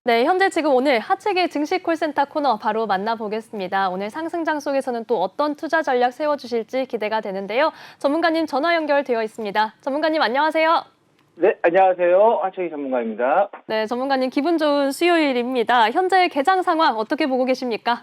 네, 현재 지금 오늘 하체계 증시 콜센터 코너 바로 만나보겠습니다. 오늘 상승장 속에서는 또 어떤 투자 전략 세워주실지 기대가 되는데요. 전문가님 전화 연결되어 있습니다. 전문가님 안녕하세요. 네, 안녕하세요. 하청희 전문가입니다. 네, 전문가님 기분 좋은 수요일입니다. 현재 개장 상황 어떻게 보고 계십니까?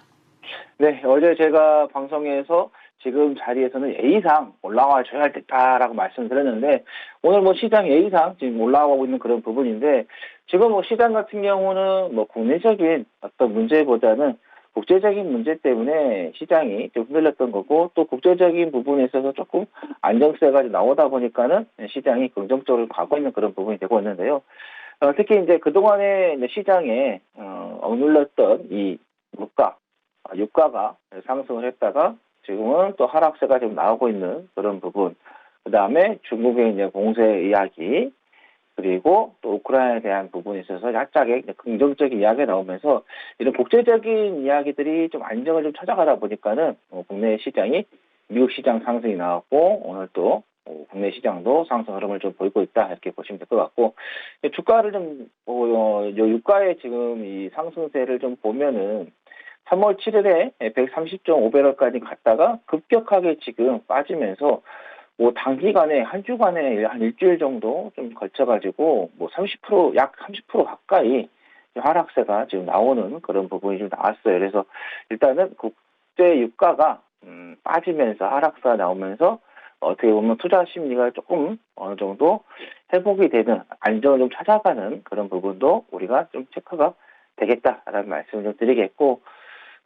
네, 어제 제가 방송에서 지금 자리에서는 예의상 올라와 줘야 할 듯하라고 말씀드렸는데, 오늘 뭐 시장 예의상 지금 올라가고 있는 그런 부분인데, 지금 뭐 시장 같은 경우는 뭐 국내적인 어떤 문제보다는 국제적인 문제 때문에 시장이 좀 흔들렸던 거고, 또 국제적인 부분에 있어서 조금 안정세가 나오다 보니까는 시장이 긍정적으로 가고 있는 그런 부분이 되고 있는데요. 특히 이제 그동안에 이제 시장에 억눌렸던 이 물가, 유가가 상승을 했다가 지금은 또 하락세가 좀 나오고 있는 그런 부분. 그 다음에 중국의 이제 공세 이야기, 그리고 또 우크라이나에 대한 부분에 있어서 약간의 긍정적인 이야기가 나오면서 이런 국제적인 이야기들이 좀 안정을 좀 찾아가다 보니까는 국내 시장이 미국 시장 상승이 나왔고 오늘 또 국내 시장도 상승 흐름을 좀 보이고 있다 이렇게 보시면 될 것 같고 주가를 좀 유가의 지금 이 상승세를 좀 보면은 3월 7일에 130.5배럴까지 갔다가 급격하게 지금 빠지면서 뭐 단기간에 한 주간에 한 일주일 정도 좀 걸쳐가지고 뭐 30%, 약 30% 가까이 하락세가 지금 나오는 그런 부분이 좀 나왔어요. 그래서 일단은 국제 유가가 빠지면서 하락세가 나오면서 어떻게 보면 투자 심리가 조금 어느 정도 회복이 되는 안정을 좀 찾아가는 그런 부분도 우리가 좀 체크가 되겠다라는 말씀을 좀 드리겠고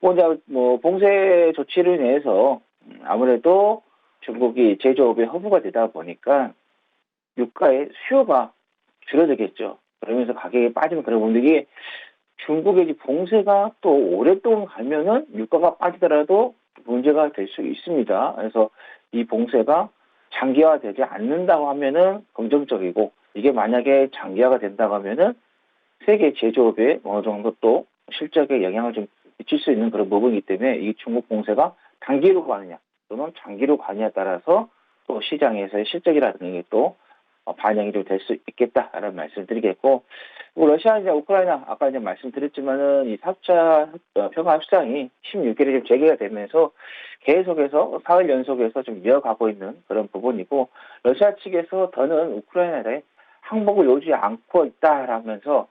뭐 이제 뭐 봉쇄 조치를 인해서 아무래도 중국이 제조업에 허브가 되다 보니까 유가의 수요가 줄어들겠죠. 그러면서 가격이 빠지면 그런 부분도 이게 중국의 봉쇄가 또 오랫동안 가면은 유가가 빠지더라도 문제가 될 수 있습니다. 그래서 이 봉쇄가 장기화되지 않는다고 하면은 긍정적이고 이게 만약에 장기화가 된다고 하면은 세계 제조업에 어느 정도 또 실적에 영향을 좀 미칠 수 있는 그런 부분이기 때문에 이 중국 봉쇄가 단기로 가느냐 또는 장기로 가느냐에 따라서 또 시장에서의 실적이라는 게 또 반영이 좀 될 수 있겠다라는 말씀을 드리겠고, 뭐 러시아 이제 우크라이나 아까 이제 말씀드렸지만은 이 4차 평화 협상이 16일에 좀 재개가 되면서 계속해서 사흘 연속해서 좀 이어가고 있는 그런 부분이고, 러시아 측에서 더는 우크라이나에 항복을 요구하지 않고 있다라면서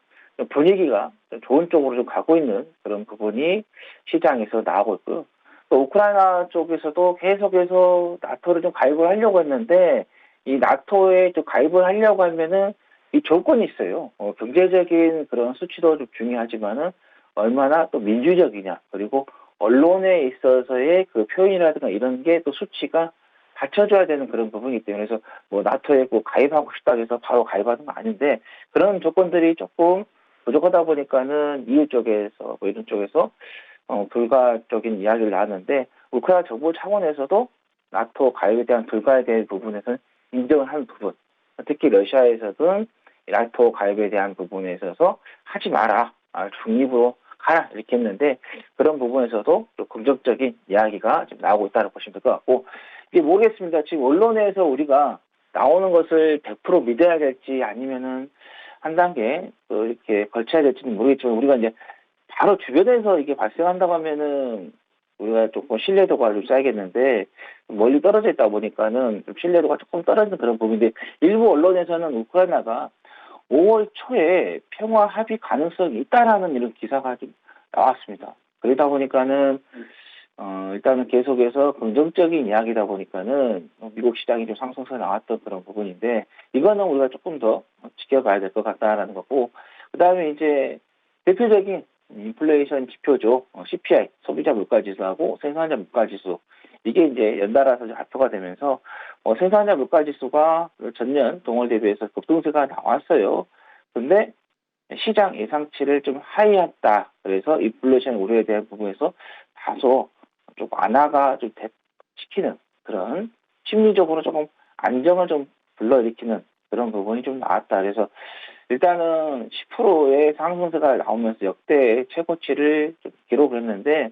분위기가 좀 좋은 쪽으로 좀 가고 있는 그런 부분이 시장에서 나오고 있고요. 또 우크라이나 쪽에서도 계속해서 나토를 좀 가입을 하려고 했는데 이 나토에 좀 가입을 하려고 하면은 이 조건이 있어요. 경제적인 그런 수치도 좀 중요하지만은 얼마나 또 민주적이냐 그리고 언론에 있어서의 그 표현이라든가 이런 게 또 수치가 받쳐줘야 되는 그런 부분이기 때문에 그래서 뭐 나토에 뭐 가입하고 싶다고 해서 바로 가입하는 건 아닌데 그런 조건들이 조금 부족하다 보니까는 EU 쪽에서 뭐 이런 쪽에서 불가적인 이야기를 나왔는데 우크라이나 정부 차원에서도 나토 가입에 대한 불가에 대한 부분에서는 인정을 하는 부분, 특히 러시아에서는 나토 가입에 대한 부분에 있어서 하지 마라, 중립으로 가라 이렇게 했는데 그런 부분에서도 또 긍정적인 이야기가 지금 나오고 있다고 보시면 될 것 같고 이게 모르겠습니다. 지금 언론에서 우리가 나오는 것을 100% 믿어야 될지 아니면은 한 단계 또 이렇게 걸쳐야 될지는 모르겠지만 우리가 이제 바로 주변에서 이게 발생한다고 하면은 우리가 조금 신뢰도가 좀 쌓이겠는데 멀리 떨어져 있다 보니까는 좀 신뢰도가 조금 떨어지는 그런 부분인데 일부 언론에서는 우크라이나가 5월 초에 평화 합의 가능성이 있다라는 이런 기사가 좀 나왔습니다. 그러다 보니까는 일단은 계속해서 긍정적인 이야기다 보니까는 미국 시장이 좀 상승세 나왔던 그런 부분인데 이거는 우리가 조금 더 지켜봐야 될 것 같다라는 거고 그 다음에 이제 대표적인 인플레이션 지표죠. CPI, 소비자 물가지수하고 생산자 물가지수. 이게 이제 연달아서 발표가 되면서 생산자 물가지수가 전년 동월 대비해서 급등세가 나왔어요. 근데 시장 예상치를 좀 하이했다. 그래서 인플레이션 우려에 대한 부분에서 다소 좀 완화가 좀 시키는 그런 심리적으로 조금 안정을 좀 불러일으키는 그런 부분이 좀 나왔다. 그래서 일단은 10%의 상승세가 나오면서 역대 최고치를 좀 기록을 했는데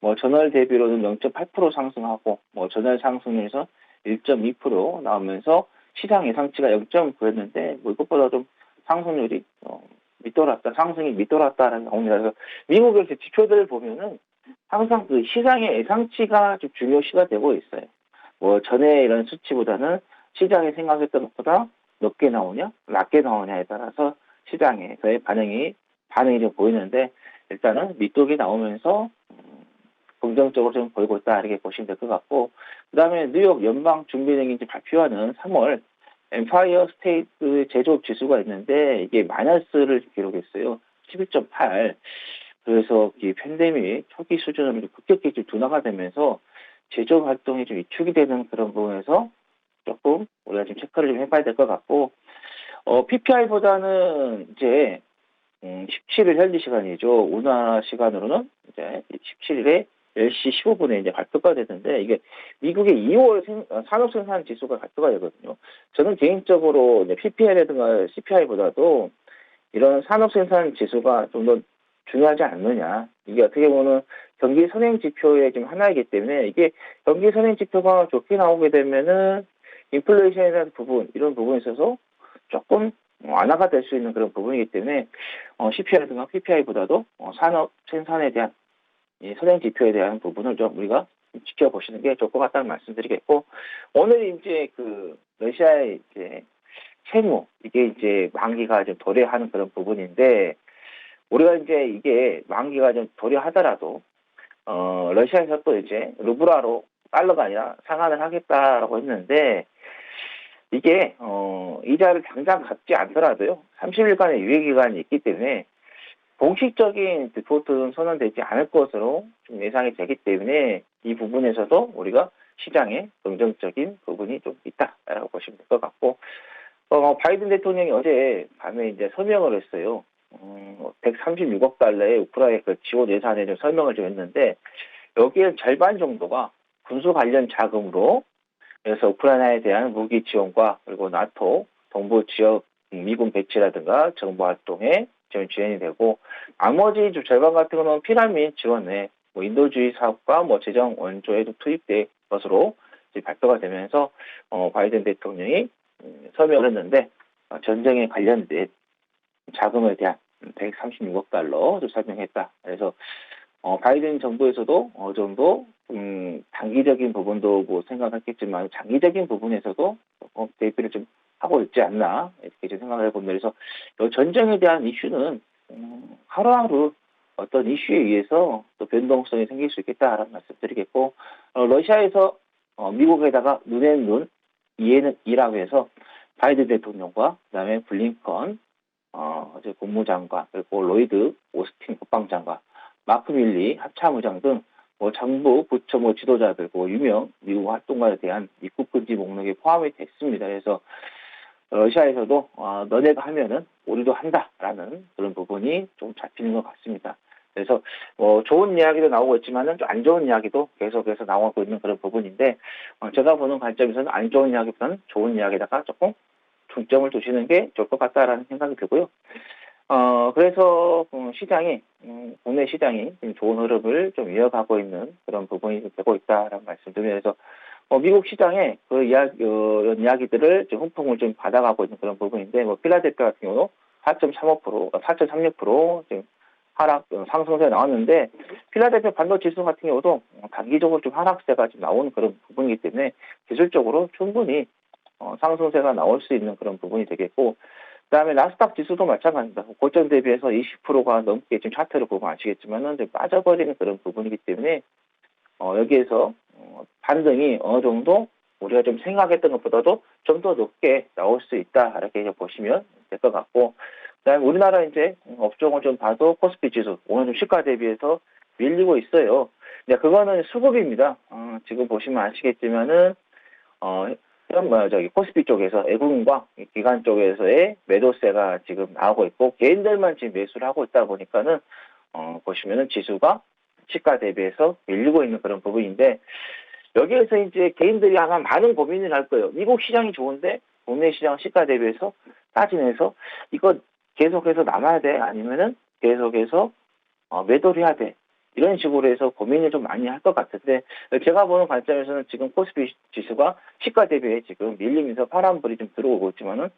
뭐 전월 대비로는 0.8% 상승하고 뭐 전월 상승률에서 1.2% 나오면서 시장 예상치가 0.9였는데 뭐 이것보다 좀 상승률이 밑돌았다, 상승이 밑돌았다라는 나옵니다. 그래서 미국의 그 지표들을 보면은 항상 그 시장의 예상치가 좀 중요시가 되고 있어요. 뭐 전에 이런 수치보다는 시장이 생각했던 것보다 높게 나오냐, 낮게 나오냐에 따라서 시장에서의 반응이 좀 보이는데 일단은 밑돌이 나오면서 긍정적으로 좀 보이고 있다 이렇게 보시면 될 것 같고 그다음에 뉴욕 연방 준비은행이 이제 발표하는 3월 엠파이어 스테이트 제조업 지수가 있는데 이게 마이너스를 기록했어요. 11.8. 그래서 이 팬데믹 초기 수준으로 급격히 좀 둔화가 되면서 제조업 활동이 좀 위축이 되는 그런 부분에서 조금 우리가 좀 체크를 좀 해봐야 될 것 같고 PPI보다는 이제 17일 현지 시간이죠. 우리나라 시간으로는 이제 17일에 10시 15분에 이제 발표가 되는데 이게 미국의 2월 산업 생산 지수가 발표가 되거든요. 저는 개인적으로 이제 PPI라든가 CPI보다도 이런 산업 생산 지수가 좀 더 중요하지 않느냐. 이게 어떻게 보면 경기 선행 지표의 좀 하나이기 때문에 이게 경기 선행 지표가 좋게 나오게 되면은 인플레이션에 대한 부분 이런 부분에 있어서 조금 완화가 될 수 있는 그런 부분이기 때문에 CPI라든가 PPI보다도 산업 생산에 대한 이 선행 지표에 대한 부분을 좀 우리가 지켜보시는 게 좋을 것 같다는 말씀드리겠고 오늘 이제 그 러시아의 이제 채무 이게 이제 만기가 좀 도래하는 그런 부분인데 우리가 이제 이게 만기가 좀 도래하더라도 러시아에서 또 이제 루블화로 달러가 아니라 상환을 하겠다라고 했는데 이게 이자를 당장 갚지 않더라도요 30일간의 유예 기간이 있기 때문에 공식적인 디폴트는 선언되지 않을 것으로 좀 예상이 되기 때문에 이 부분에서도 우리가 시장에 긍정적인 부분이 좀 있다라고 보시면 될 것 같고 바이든 대통령이 어제 밤에 이제 서명을 했어요. 136억 달러의 우크라이나 그 지원 예산에 좀 설명을 좀 했는데 여기에 절반 정도가 군수 관련 자금으로 그래서 우크라이나에 대한 무기 지원과 그리고 나토 동부 지역 미군 배치라든가 정보 활동에 지원이 되고 나머지 좀 절반 같은 경우는 피난민 지원에 뭐 인도주의 사업과 뭐 재정 원조에도 투입될 것으로 이제 발표가 되면서 바이든 대통령이 서명을 했는데 전쟁에 관련된 자금에 대한 136억 달러 설명했다. 그래서 바이든 정부에서도 어느 정도 단기적인 부분도 뭐 생각했겠지만 장기적인 부분에서도 대비를 좀 하고 있지 않나 이렇게 좀 생각을 해봅니다. 그래서 이 전쟁에 대한 이슈는 하루하루 어떤 이슈에 의해서 또 변동성이 생길 수 있겠다라는 말씀드리겠고 러시아에서 미국에다가 눈에는 눈, 이에는 이라고 해서 바이든 대통령과 그다음에 블링컨 이제 국무장관 그리고 로이드 오스틴 국방장관, 마크 밀리 합참의장 등 뭐 정부 부처 뭐 지도자들 유명 미국 활동가에 대한 입국 금지 목록에 포함이 됐습니다. 그래서 러시아에서도 너네가 하면은 우리도 한다라는 그런 부분이 좀 잡히는 것 같습니다. 그래서 좋은 이야기도 나오고 있지만은 좀 안 좋은 이야기도 계속해서 나오고 있는 그런 부분인데 제가 보는 관점에서는 안 좋은 이야기보다는 좋은 이야기에다가 조금 중점을 두시는 게 좋을 것 같다라는 생각이 들고요. 그래서 시장이 국내 시장이 좋은 흐름을 좀 이어가고 있는 그런 부분이 되고 있다라는 말씀드리면서 미국 시장에 그 이야기들을 좀 훈풍을 좀 받아가고 있는 그런 부분인데 필라델피아 같은 경우도 4.35%, 4.36% 지금 하락 상승세 나왔는데 필라델피아 반도 지수 같은 경우도 단기적으로 좀 하락세가 좀 나오는 그런 부분이기 때문에 기술적으로 충분히 상승세가 나올 수 있는 그런 부분이 되겠고 그다음에 나스닥 지수도 마찬가지입니다. 고점 대비해서 20%가 넘게 지금 차트를 보면 아시겠지만은 빠져버리는 그런 부분이기 때문에 여기에서 반등이 어느 정도 우리가 좀 생각했던 것보다도 좀 더 높게 나올 수 있다 이렇게 보시면 될 것 같고 그다음에 우리나라 이제 업종을 좀 봐도 코스피 지수 오늘 좀 시가 대비해서 밀리고 있어요. 근데 그거는 수급입니다. 지금 보시면 아시겠지만은 코스피 쪽에서 외국인과 기관 쪽에서의 매도세가 지금 나오고 있고 개인들만 지금 매수를 하고 있다 보니까는 보시면은 지수가 시가 대비해서 밀리고 있는 그런 부분인데 여기에서 이제 개인들이 아마 많은 고민을 할 거예요. 미국 시장이 좋은데 국내 시장 시가 대비해서 따지면서 이거 계속해서 남아야 돼 아니면은 계속해서 매도를 해야 돼. 이런 식으로 해서 고민을 좀 많이 할 것 같은데 제가 보는 관점에서는 지금 코스피 지수가 시가 대비에 지금 밀리면서 파란불이 좀 들어오고 있지만은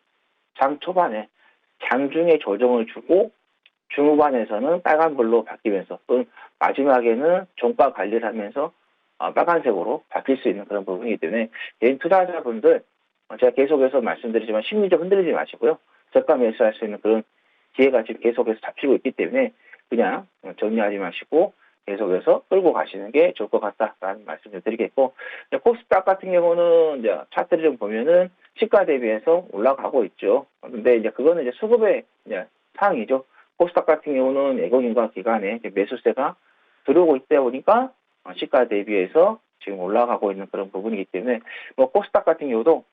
장 초반에 장중에 조정을 주고 중후반에서는 빨간불로 바뀌면서 또는 마지막에는 종가 관리를 하면서 빨간색으로 바뀔 수 있는 그런 부분이기 때문에 개인 투자자분들 제가 계속해서 말씀드리지만 심리 좀 흔들리지 마시고요. 저가 매수할 수 있는 그런 기회가 지금 계속해서 잡히고 있기 때문에 그냥 정리하지 마시고 계속해서 끌고 가시는 게 좋을 것 같다라는 말씀을 드리겠고, 코스닥 같은 경우는 이제 차트를 좀 보면은 시가 대비해서 올라가고 있죠. 근데 이제 그거는 이제 수급의 이제 사항이죠. 코스닥 같은 경우는 외국인과 기관의 매수세가 들어오고 있다 보니까 시가 대비해서 지금 올라가고 있는 그런 부분이기 때문에 뭐 코스닥 같은 경우도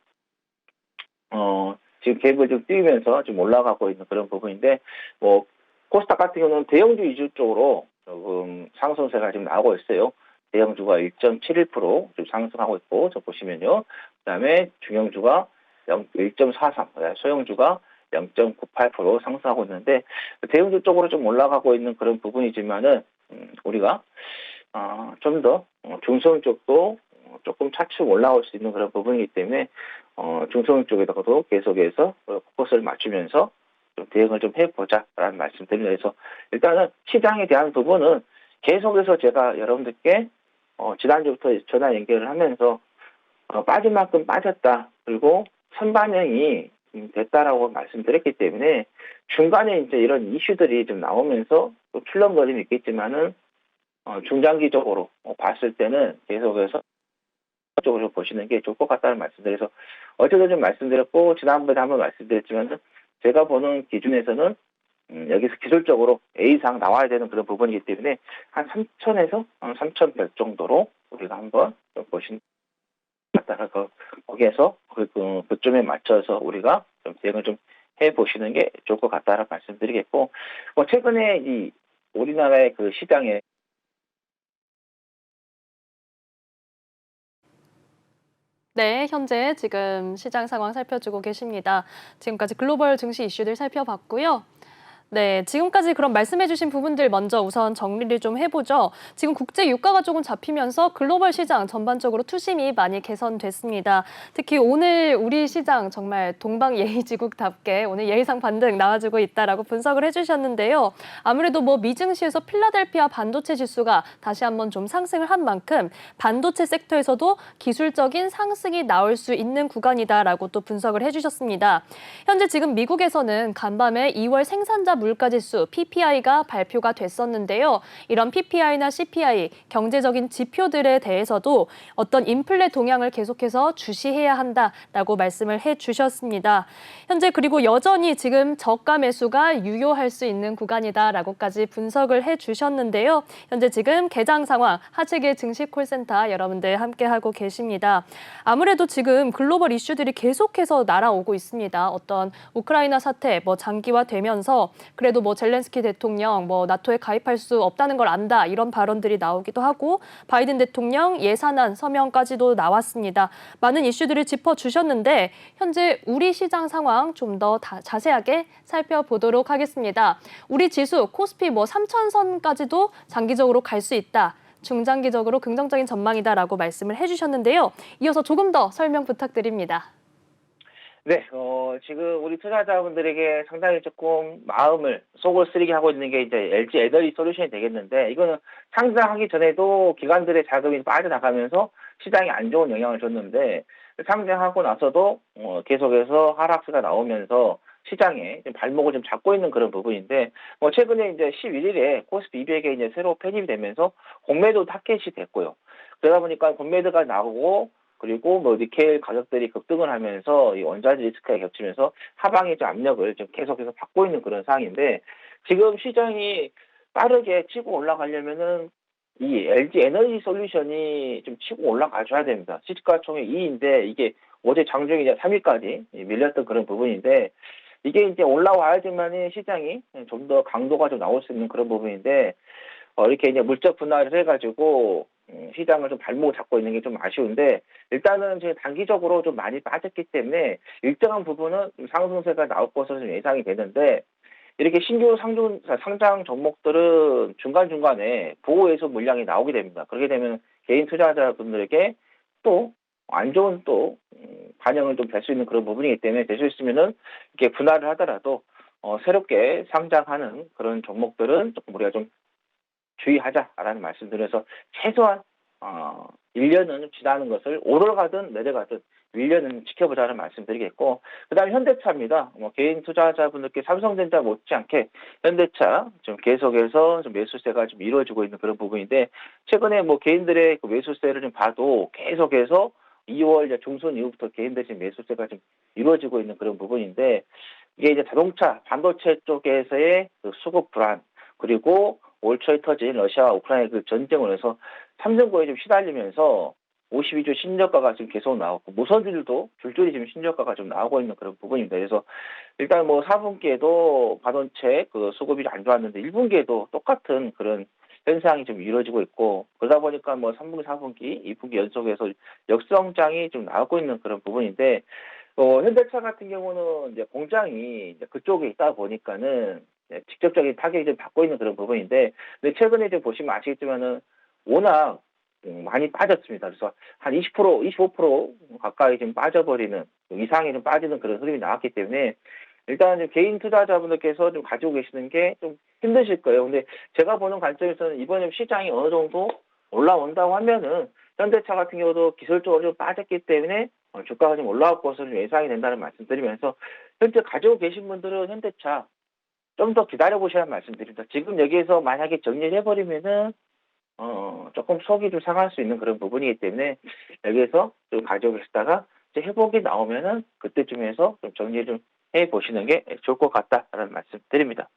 지금 갭을 좀 띄우면서 좀 올라가고 있는 그런 부분인데, 뭐 코스닥 같은 경우는 대형주 위주 쪽으로 조금 상승세가 지금 나오고 있어요. 대형주가 1.71% 좀 상승하고 있고, 저 보시면요. 그다음에 중형주가 1.43, 소형주가 0.98% 상승하고 있는데, 대형주 쪽으로 좀 올라가고 있는 그런 부분이지만은 우리가 좀 더 중소형 쪽도 조금 차츰 올라올 수 있는 그런 부분이기 때문에 중소형 쪽에다가도 계속해서 포커스를 맞추면서 좀 대응을 좀 해보자라는 말씀드립니다. 그래서 일단은 시장에 대한 부분은 계속해서 제가 여러분들께 지난주부터 전화 연결을 하면서 빠진 만큼 빠졌다, 그리고 선반영이 됐다라고 말씀드렸기 때문에 중간에 이제 이런 이슈들이 좀 나오면서 또 출렁거림이 있겠지만은 중장기적으로 봤을 때는 계속해서 쪽으로 보시는 게 좋을 것 같다는 말씀드려서 어제도 좀 말씀드렸고 지난번에 한번 말씀드렸지만은 제가 보는 기준에서는 여기서 기술적으로 A상 나와야 되는 그런 부분이기 때문에 한 3,000에서 3,100 정도로 우리가 한번 좀 보시는 같다라 거기에서 그쯤에 맞춰서 우리가 좀 대응을 좀 해보시는 게 좋을 것 같다라는 말씀드리겠고, 뭐 최근에 이 우리나라의 그 시장에 네, 현재 지금 시장 상황 살펴주고 계십니다. 지금까지 글로벌 증시 이슈들 살펴봤고요. 네, 지금까지 그럼 말씀해주신 부분들 먼저 우선 정리를 좀 해보죠. 지금 국제 유가가 조금 잡히면서 글로벌 시장 전반적으로 투심이 많이 개선됐습니다. 특히 오늘 우리 시장 정말 동방예의지국답게 오늘 예의상 반등 나와주고 있다라고 분석을 해주셨는데요. 아무래도 뭐 미증시에서 필라델피아 반도체 지수가 다시 한번 좀 상승을 한 만큼 반도체 섹터에서도 기술적인 상승이 나올 수 있는 구간이다라고 또 분석을 해주셨습니다. 현재 지금 미국에서는 간밤에 2월 생산자 물가지수 PPI가 발표가 됐었는데요. 이런 PPI나 CPI, 경제적인 지표들에 대해서도 어떤 인플레 동향을 계속해서 주시해야 한다라고 말씀을 해주셨습니다. 현재 그리고 여전히 지금 저가 매수가 유효할 수 있는 구간이다라고까지 분석을 해주셨는데요. 현재 지금 개장 상황, 하체계 증시 콜센터 여러분들 함께하고 계십니다. 아무래도 지금 글로벌 이슈들이 계속해서 날아오고 있습니다. 어떤 우크라이나 사태 장기화되면서 그래도 젤렌스키 대통령 나토에 가입할 수 없다는 걸 안다 이런 발언들이 나오기도 하고 바이든 대통령 예산안 서명까지도 나왔습니다. 많은 이슈들을 짚어주셨는데 현재 우리 시장 상황 좀 더 자세하게 살펴보도록 하겠습니다. 우리 지수 코스피 3,000선까지도 장기적으로 갈 수 있다. 중장기적으로 긍정적인 전망이다라고 말씀을 해주셨는데요. 이어서 조금 더 설명 부탁드립니다. 네, 지금 우리 투자자분들에게 상당히 조금 속을 쓰리게 하고 있는 게 이제 LG 에너지 솔루션이 되겠는데, 이거는 상장하기 전에도 기관들의 자금이 빠져나가면서 시장에 안 좋은 영향을 줬는데, 상장하고 나서도 계속해서 하락세가 나오면서 시장에 좀 발목을 좀 잡고 있는 그런 부분인데, 최근에 이제 11일에 코스피 200에 이제 새로 편입이 되면서 공매도 타켓이 됐고요. 그러다 보니까 공매도가 나오고, 그리고 니켈 가격들이 급등을 하면서 이 원자재 리스크가 겹치면서 하방에 좀 압력을 좀 계속해서 받고 있는 그런 상황인데, 지금 시장이 빠르게 치고 올라가려면은 이 LG 에너지 솔루션이 좀 치고 올라가줘야 됩니다. 시가총액 2위인데 이게 어제 장중에 이제 3위까지 밀렸던 그런 부분인데, 이게 이제 올라와야지만이 시장이 좀 더 강도가 좀 나올 수 있는 그런 부분인데, 이렇게 이제 물적 분할을 해가지고 시장을 좀 발목을 잡고 있는 게 좀 아쉬운데, 일단은 지금 단기적으로 좀 많이 빠졌기 때문에 일정한 부분은 상승세가 나올 것으로 좀 예상이 되는데, 이렇게 신규 상장 종목들은 중간중간에 보호해소 물량이 나오게 됩니다. 그렇게 되면 개인 투자자분들에게 또 안 좋은 반영을 좀 될 수 있는 그런 부분이기 때문에, 될 수 있으면은 이렇게 분할을 하더라도 새롭게 상장하는 그런 종목들은 조금 우리가 좀 주의하자라는 말씀드려서 최소한 1년은 지나는 것을 오르가든 내려가든 1년은 지켜보자는 말씀드리겠고, 그다음에 현대차입니다. 개인 투자자분들께 삼성전자 못지않게 현대차 좀 계속해서 좀 매수세가 좀 이루어지고 있는 그런 부분인데, 최근에 개인들의 그 매수세를 좀 봐도 계속해서 2월 중순 이후부터 개인들의 지금 매수세가 좀 이루어지고 있는 그런 부분인데, 이게 이제 자동차 반도체 쪽에서의 그 수급 불안, 그리고 올 초에 터진 러시아와 우크라이나 그 전쟁으로 해서 삼성고에 좀 시달리면서 52주 신저가가 지금 계속 나오고, 무선주들도 줄줄이 지금 신저가가 좀 나오고 있는 그런 부분입니다. 그래서 일단 4분기에도 반도체 그 수급이 안 좋았는데 1분기에도 똑같은 그런 현상이 좀 이루어지고 있고, 그러다 보니까 3분기, 4분기, 2분기 연속해서 역성장이 좀 나오고 있는 그런 부분인데, 현대차 같은 경우는 이제 공장이 이제 그쪽에 있다 보니까는 직접적인 타격이 좀 받고 있는 그런 부분인데, 근데 최근에 좀 보시면 아시겠지만은 워낙 많이 빠졌습니다. 그래서 한 20%, 25% 가까이 좀 빠져버리는, 이상이 좀 빠지는 그런 흐름이 나왔기 때문에 일단 개인 투자자분들께서 좀 가지고 계시는 게 좀 힘드실 거예요. 근데 제가 보는 관점에서는 이번에 시장이 어느 정도 올라온다고 하면은 현대차 같은 경우도 기술적으로 좀 빠졌기 때문에 주가가 좀 올라올 것으로 예상이 된다는 말씀드리면서, 현재 가지고 계신 분들은 현대차 좀 더 기다려 보시라는 말씀드립니다. 지금 여기에서 만약에 정리를 해버리면은 조금 속이 좀 상할 수 있는 그런 부분이기 때문에 여기에서 좀 가지고 계시다가 이제 회복이 나오면은 그때쯤에서 좀 정리 좀 해 보시는 게 좋을 것 같다라는 말씀드립니다.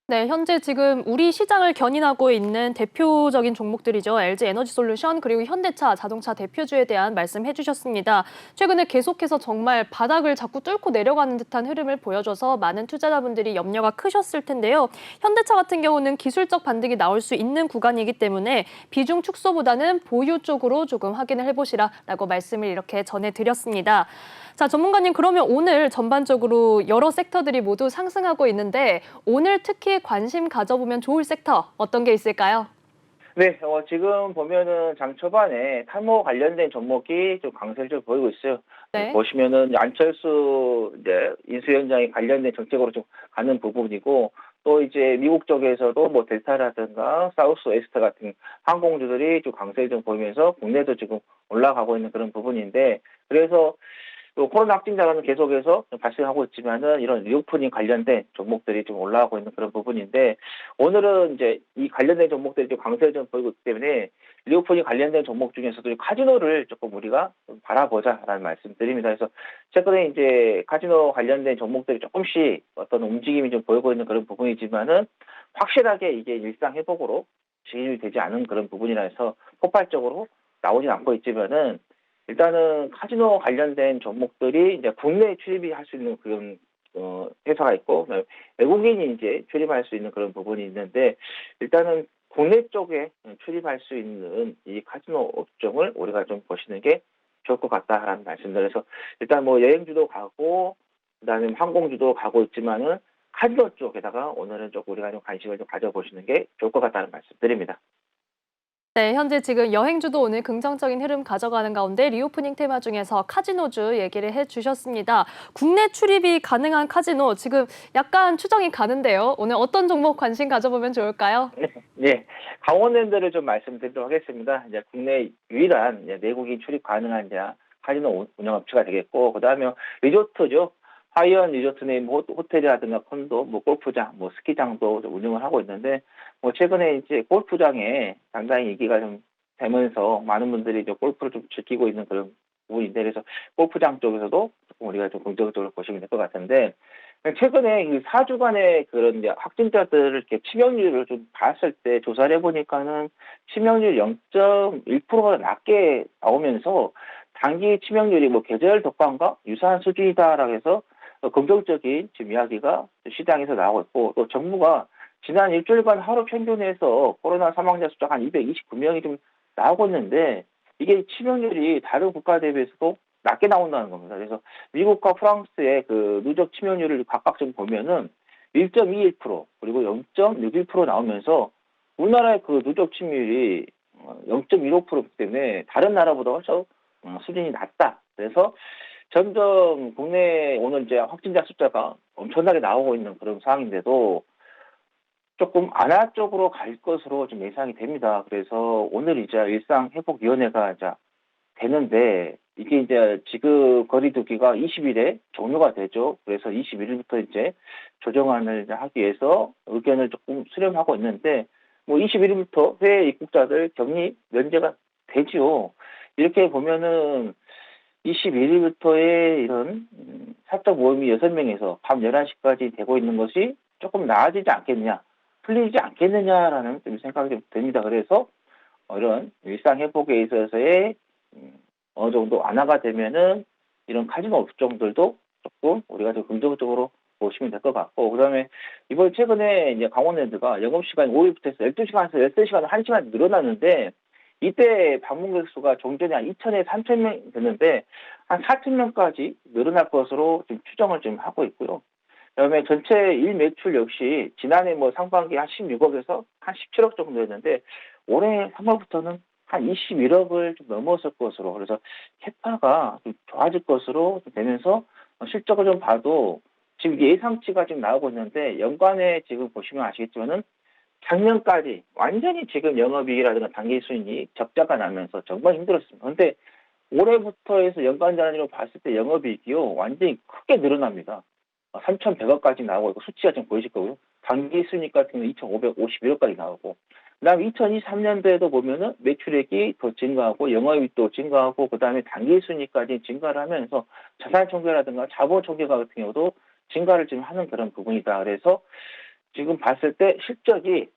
네, 현재 지금 우리 시장을 견인하고 있는 대표적인 종목들이죠. LG 에너지솔루션 그리고 현대차 자동차 대표주에 대한 말씀해 주셨습니다. 최근에 계속해서 정말 바닥을 자꾸 뚫고 내려가는 듯한 흐름을 보여줘서 많은 투자자분들이 염려가 크셨을 텐데요. 현대차 같은 경우는 기술적 반등이 나올 수 있는 구간이기 때문에 비중 축소보다는 보유 쪽으로 조금 확인을 해보시라라고 말씀을 이렇게 전해드렸습니다. 자, 전문가님, 그러면 오늘 전반적으로 여러 섹터들이 모두 상승하고 있는데 오늘 특히 관심 가져보면 좋을 섹터 어떤 게 있을까요? 네, 지금 보면은 장 초반에 탈모 관련된 종목이 좀 강세를 좀 보이고 있어요. 네. 보시면은 안철수 이제 인수위원장이 관련된 정책으로 좀 가는 부분이고, 또 이제 미국 쪽에서도 델타라든가 사우스 웨스트 같은 항공주들이 좀 강세를 좀 보이면서 국내도 지금 올라가고 있는 그런 부분인데, 그래서 또 코로나 확진자는 계속해서 좀 발생하고 있지만은 이런 리오프닝 관련된 종목들이 좀 올라가고 있는 그런 부분인데, 오늘은 이제 이 관련된 종목들이 좀 강세를 좀 보이고 있기 때문에 리오프닝 관련된 종목 중에서도 이 카지노를 조금 우리가 좀 바라보자라는 말씀드립니다. 그래서 최근에 이제 카지노 관련된 종목들이 조금씩 어떤 움직임이 좀 보이고 있는 그런 부분이지만은 확실하게 이게 일상 회복으로 진입이 되지 않은 그런 부분이라 해서 폭발적으로 나오진 않고 있지만은, 일단은 카지노 관련된 종목들이 이제 국내에 출입이 할 수 있는 그런 회사가 있고, 그다음에 외국인이 이제 출입할 수 있는 그런 부분이 있는데, 일단은 국내 쪽에 출입할 수 있는 이 카지노 업종을 우리가 좀 보시는 게 좋을 것 같다라는 말씀드려서, 일단 여행주도 가고 그다음에 항공주도 가고 있지만은 카지노 쪽에다가 오늘은 좀 우리가 좀 관심을 좀 가져보시는 게 좋을 것 같다는 말씀드립니다. 네, 현재 지금 여행주도 오늘 긍정적인 흐름 가져가는 가운데 리오프닝 테마 중에서 카지노주 얘기를 해주셨습니다. 국내 출입이 가능한 카지노 지금 약간 추정이 가는데요. 오늘 어떤 종목 관심 가져보면 좋을까요? 네, 강원랜드를 좀 말씀드리도록 하겠습니다. 이제 국내 유일한 이제 내국인 출입 가능한 이제 카지노 운영업체가 되겠고, 그다음에 리조트죠. 하이언 리조트 내 호텔이라든가 콘도, 골프장, 스키장도 좀 운영을 하고 있는데, 최근에 이제 골프장에 상당히 인기가 좀 되면서 많은 분들이 이제 골프를 좀 즐기고 있는 그런 부분인데, 그래서 골프장 쪽에서도 조금 우리가 좀 긍정적으로 보시면 될 것 같은데, 최근에 이 4주간의 그런 이제 확진자들을 이렇게 치명률을 좀 봤을 때 조사를 해보니까는 치명률 0.1%보다 낮게 나오면서 단기 치명률이 계절 독감과 유사한 수준이다라고 해서 긍정적인 지금 이야기가 시장에서 나오고 있고, 또 정부가 지난 일주일간 하루 평균에서 코로나 사망자 숫자가 한 229명이 좀 나오고 있는데, 이게 치명률이 다른 국가 대비해서도 낮게 나온다는 겁니다. 그래서 미국과 프랑스의 그 누적 치명률을 각각 좀 보면은 1.21% 그리고 0.61% 나오면서 우리나라의 그 누적 치명률이 0.15%이기 때문에 다른 나라보다 훨씬 수준이 낮다. 그래서 점점 국내 오늘 이제 확진자 숫자가 엄청나게 나오고 있는 그런 상황인데도 조금 완화 쪽으로 갈 것으로 좀 예상이 됩니다. 그래서 오늘 이제 일상회복위원회가 이제 되는데 이게 이제 지급 거리두기가 20일에 종료가 되죠. 그래서 21일부터 이제 조정안을 이제 하기 위해서 의견을 조금 수렴하고 있는데 뭐 21일부터 해외 입국자들 격리 면제가 되지요. 이렇게 보면은 21일부터의 이런 사적 모임이 6명에서 밤 11시까지 되고 있는 것이 조금 나아지지 않겠느냐, 풀리지 않겠느냐라는 좀 생각이 좀 듭니다. 그래서 이런 일상 회복에 있어서의 어느 정도 완화가 되면은 이런 카지노 업종들도 조금 우리가 좀 긍정적으로 보시면 될 것 같고, 그다음에 이번 최근에 이제 강원랜드가 영업시간이 5일부터 해서 12시간에서 13시간 1시간 늘어났는데 이때 방문객 수가 종전에 한 2,000에서 3,000명 됐는데 한 4,000명까지 늘어날 것으로 지금 추정을 좀 하고 있고요. 그다음에 전체 일 매출 역시 지난해 뭐 상반기 한 16억에서 한 17억 정도였는데 올해 3월부터는 한 21억을 좀 넘었을 것으로, 그래서 캐파가 좀 좋아질 것으로 좀 되면서 실적을 좀 봐도 지금 예상치가 지금 나오고 있는데 연간에 지금 보시면 아시겠지만은 작년까지 완전히 지금 영업이익이라든가 당기순이익 적자가 나면서 정말 힘들었습니다. 그런데 올해부터 해서 연간 단위로 봤을 때 영업이익이요 완전히 크게 늘어납니다. 3,100억까지 나오고 있고 수치가 좀 보이실 거고요. 당기순이익 같은 경우는 2,551억까지 나오고, 그다음에 2023년도에도 보면은 매출액이 더 증가하고 영업이익도 증가하고 그다음에 당기순이익까지 증가를 하면서 자산 총계라든가 자본 총계가 같은 경우도 증가를 지금 하는 그런 부분이다. 그래서 지금 봤을 때 실적이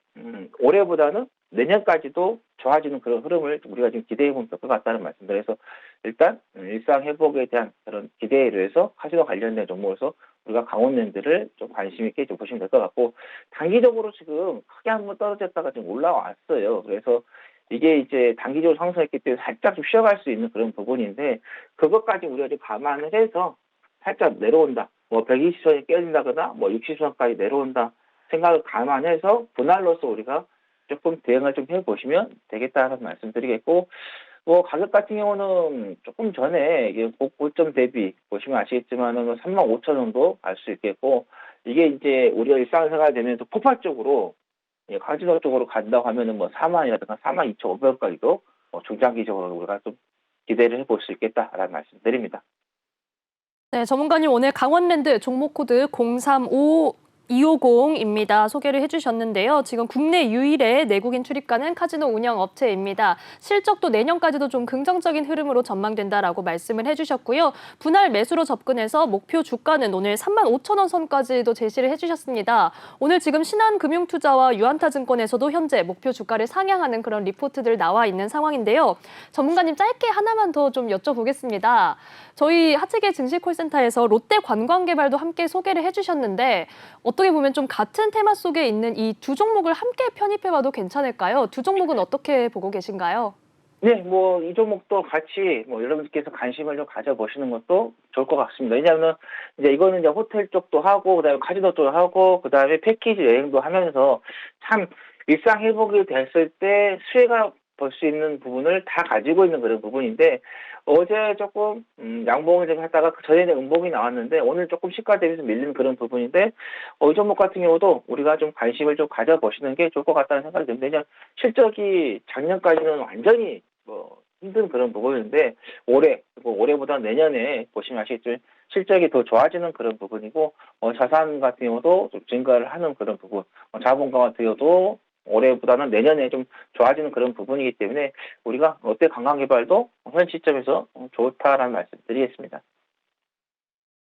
올해보다는 내년까지도 좋아지는 그런 흐름을 우리가 지금 기대해 보면 될 것 같다는 말씀드려서 일단 일상 회복에 대한 그런 기대로 해서 카지노 관련된 종목에서 우리가 강원랜드를 좀 관심 있게 좀 보시면 될 것 같고, 단기적으로 지금 크게 한번 떨어졌다가 지금 올라왔어요. 그래서 이게 이제 단기적으로 상승했기 때문에 살짝 좀 쉬어갈 수 있는 그런 부분인데 그것까지 우리가 좀 감안을 해서 살짝 내려온다. 뭐 120선이 깨진다거나 뭐 60선까지 내려온다. 생각을 감안해서 분할로서 우리가 조금 대응을 좀 해보시면 되겠다는 말씀드리겠고, 뭐 가격 같은 경우는 조금 전에 이게 고점 대비 보시면 아시겠지만은 35,000원 정도 알 수 있겠고, 이게 이제 우리가 일상생활 되면서 폭발적으로 카지노 쪽으로 간다고 하면은 뭐 4만이라든가 42,500원까지도 중장기적으로 우리가 좀 기대를 해볼 수 있겠다라는 말씀드립니다. 네, 전문가님 오늘 강원랜드 종목 코드 035250입니다. 소개를 해주셨는데요. 지금 국내 유일의 내국인 출입가는 카지노 운영 업체입니다. 실적도 내년까지도 좀 긍정적인 흐름으로 전망된다라고 말씀을 해주셨고요. 분할 매수로 접근해서 목표 주가는 오늘 35,000원 선까지도 제시를 해주셨습니다. 오늘 지금 신한금융투자와 유한타증권에서도 현재 목표 주가를 상향하는 그런 리포트들 나와 있는 상황인데요. 전문가님 짧게 하나만 더 좀 여쭤보겠습니다. 저희 하체계 증시콜센터에서 롯데 관광개발도 함께 소개를 해주셨는데 어떻게 보면 좀 같은 테마 속에 있는 이 두 종목을 함께 편입해봐도 괜찮을까요? 두 종목은 어떻게 보고 계신가요? 네, 뭐 이 종목도 같이 뭐 여러분들께서 관심을 좀 가져보시는 것도 좋을 것 같습니다. 왜냐하면 이제 이거는 이제 호텔 쪽도 하고 그다음에 카지노 쪽도 하고 그다음에 패키지 여행도 하면서 참 일상 회복이 됐을 때 수혜가 볼 수 있는 부분을 다 가지고 있는 그런 부분인데, 어제 조금 양봉을 좀 했다가 그 전에는 음봉이 나왔는데 오늘 조금 시가 대비해서 밀리는 그런 부분인데, 이 종목 같은 경우도 우리가 좀 관심을 좀 가져보시는 게 좋을 것 같다는 생각이 듭니다. 왜냐하면 실적이 작년까지는 완전히 뭐 힘든 그런 부분인데 올해, 그리고 올해보다 내년에 보시면 아시겠지만 실적이 더 좋아지는 그런 부분이고, 자산 같은 경우도 좀 증가를 하는 그런 부분, 자본가 같은 경우도 올해보다는 내년에 좀 좋아지는 그런 부분이기 때문에 우리가 롯데 관광개발도 현 시점에서 좋다라는 말씀 드리겠습니다.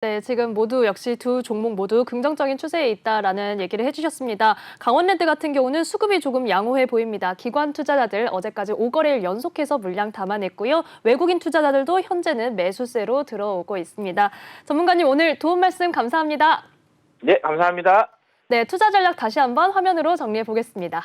네, 지금 모두 역시 두 종목 모두 긍정적인 추세에 있다라는 얘기를 해주셨습니다. 강원랜드 같은 경우는 수급이 조금 양호해 보입니다. 기관 투자자들 어제까지 5거래일 연속해서 물량 담아냈고요. 외국인 투자자들도 현재는 매수세로 들어오고 있습니다. 전문가님 오늘 도움 말씀 감사합니다. 네, 감사합니다. 네, 투자 전략 다시 한번 화면으로 정리해 보겠습니다.